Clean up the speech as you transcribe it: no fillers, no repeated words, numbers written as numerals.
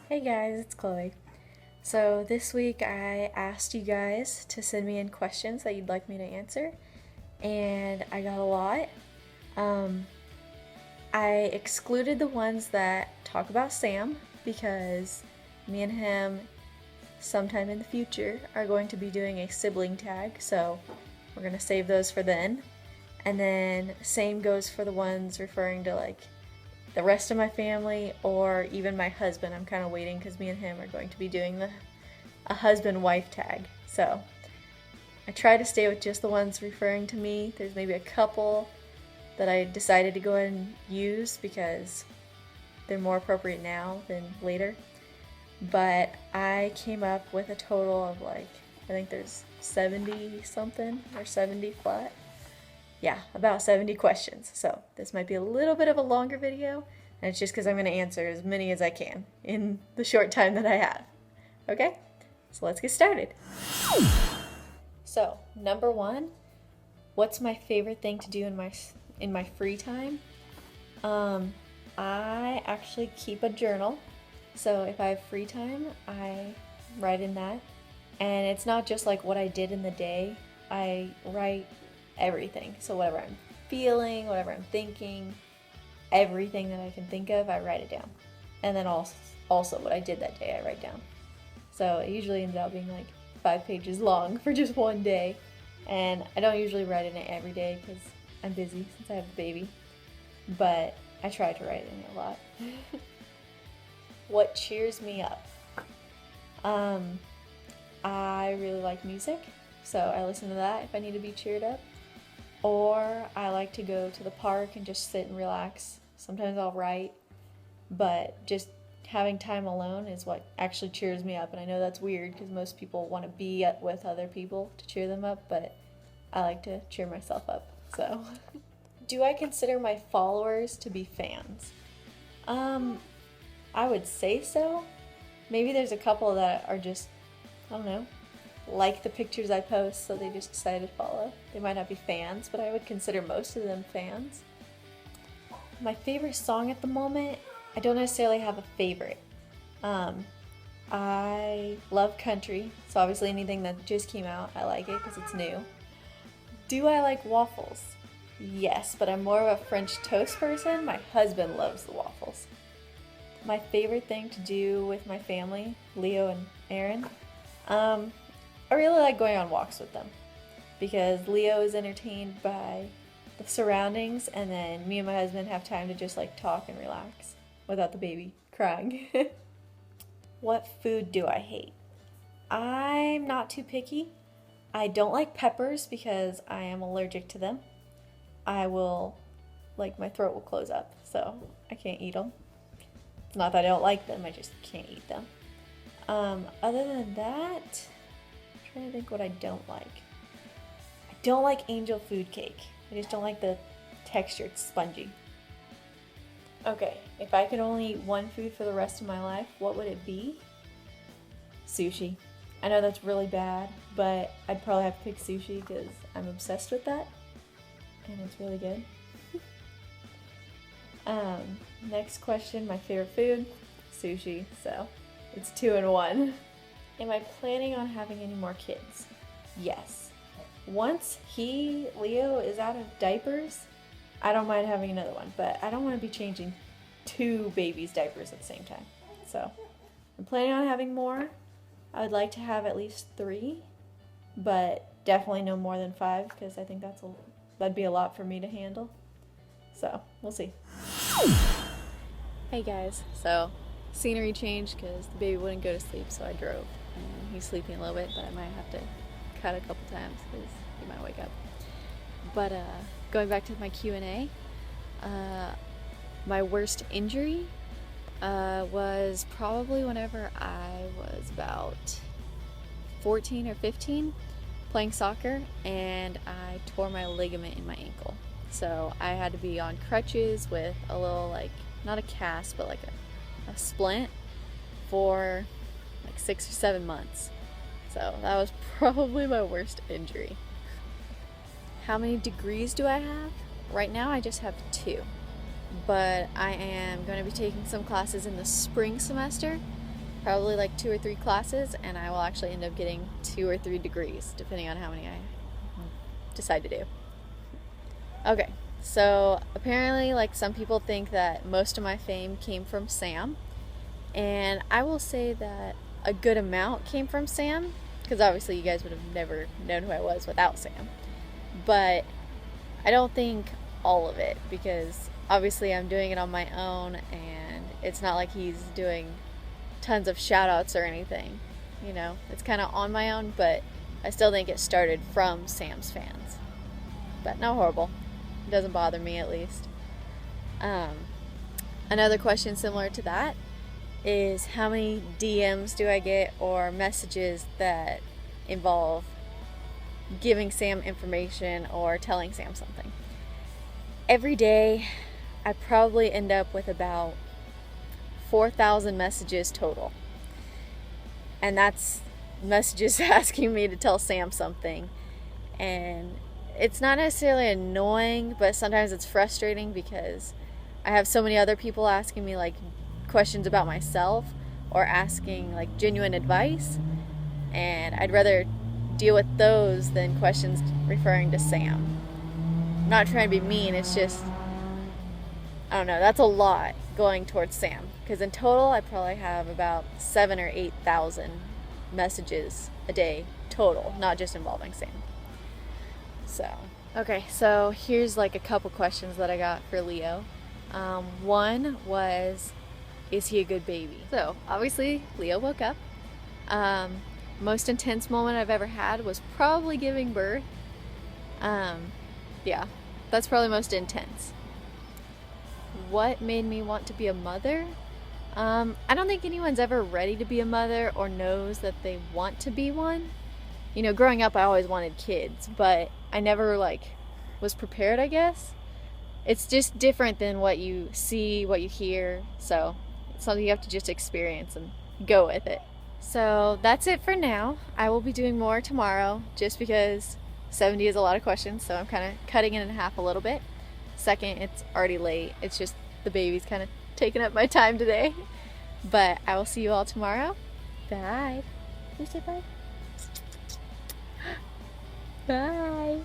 Hey guys, it's Chloe. So this week I asked you guys to send me in questions that you'd like me to answer, and I got a lot. Um, I excluded the ones that talk about Sam because me and him sometime in the future are going to be doing a sibling tag, so we're going to save those for then. And then same goes for the ones referring to like the rest of my family or even my husband. I'm kind of waiting because me and him are going to be doing a husband-wife tag. So I try to stay with just the ones referring to me. There's maybe a couple that I decided to go ahead and use because they're more appropriate now than later. But I came up with a total of I think there's 70 something or 70 flat. Yeah, about 70 questions. So this might be a little bit of a longer video, and it's just because I'm going to answer as many as I can in the short time that I have. Okay? So let's get started. So, number one, what's my favorite thing to do in my free time? I actually keep a journal. So if I have free time, I write in that. And it's not just like what I did in the day. I write everything. So whatever I'm feeling, whatever I'm thinking, everything that I can think of, I write it down. And then also what I did that day, I write down. So it usually ends up being like 5 pages long for just one day. And I don't usually write in it every day because I'm busy since I have a baby. But I try to write in it a lot. What cheers me up? I really like music, so I listen to that if I need to be cheered up. Or I like to go to the park and just sit and relax. Sometimes I'll write, but just having time alone is what actually cheers me up. And I know that's weird because most people want to be with other people to cheer them up, but I like to cheer myself up. So, do I consider my followers to be fans? I would say so. Maybe there's a couple that are just, I don't know, like the pictures I post, so they just decided to follow. They might not be fans, but I would consider most of them fans. My favorite song at the moment, I don't necessarily have a favorite. I love country, so obviously anything that just came out, I like it because it's new. Do I like waffles? Yes, but I'm more of a French toast person. My husband loves the waffles. My favorite thing to do with my family, Leo and Aaron, I really like going on walks with them because Leo is entertained by the surroundings, and then me and my husband have time to just talk and relax without the baby crying. What food do I hate? I'm not too picky. I don't like peppers because I am allergic to them. My throat will close up, so I can't eat them. It's not that I don't like them, I just can't eat them. Other than that, I'm trying to think what I don't like. I don't like angel food cake. I just don't like the texture, it's spongy. Okay, if I could only eat one food for the rest of my life, what would it be? Sushi. I know that's really bad, but I'd probably have to pick sushi because I'm obsessed with that, and it's really good. Next question, my favorite food, sushi, so it's 2 in 1. Am I planning on having any more kids? Yes. Once Leo is out of diapers, I don't mind having another one, but I don't want to be changing 2 babies' diapers at the same time. So I'm planning on having more. I would like to have at least 3, but definitely no more than 5 because I think that'd be a lot for me to handle. So we'll see. Hey guys, so scenery change because the baby wouldn't go to sleep, so I drove. And he's sleeping a little bit, but I might have to cut a couple times because he might wake up. But going back to my Q&A, my worst injury was probably whenever I was about 14 or 15 playing soccer, and I tore my ligament in my ankle. So I had to be on crutches with a little not a cast, but a splint for 6 or 7 months. So that was probably my worst injury. How many degrees do I have? Right now I just have 2. but I am going to be taking some classes in the spring semester, probably like 2 or 3 classes, and I will actually end up getting 2 or 3 degrees, depending on how many I decide to do. Okay, so apparently, like, some people think that most of my fame came from Sam, and I will say that a good amount came from Sam, because obviously you guys would have never known who I was without Sam. But I don't think all of it, because obviously I'm doing it on my own, and it's not like he's doing tons of shout outs or anything. You know, it's kind of on my own, but I still think it started from Sam's fans. But not horrible. It doesn't bother me, at least. Another question similar to that is, how many DMs do I get, or messages that involve giving Sam information or telling Sam something? Every day I probably end up with about 4,000 messages total, and that's messages asking me to tell Sam something. And it's not necessarily annoying, but sometimes it's frustrating because I have so many other people asking me like questions about myself or asking like genuine advice, and I'd rather deal with those than questions referring to Sam. I'm not trying to be mean, it's just, I don't know, that's a lot going towards Sam, because in total I probably have about 7,000 or 8,000 messages a day total, not just involving Sam. So, okay, so here's like a couple questions that I got for Leo. One was, is he a good baby? So obviously Leo woke up. Most intense moment I've ever had was probably giving birth. Yeah, that's probably most intense. What made me want to be a mother? I don't think anyone's ever ready to be a mother or knows that they want to be one. You know, growing up I always wanted kids, but I never like was prepared, I guess. It's just different than what you see, what you hear, so it's something you have to just experience and go with it. So that's it for now. I will be doing more tomorrow, just because 70 is a lot of questions, so I'm kind of cutting it in half a little bit. Second, it's already late. It's just the baby's kind of taking up my time today. But I will see you all tomorrow. Bye. Can you say bye? Bye.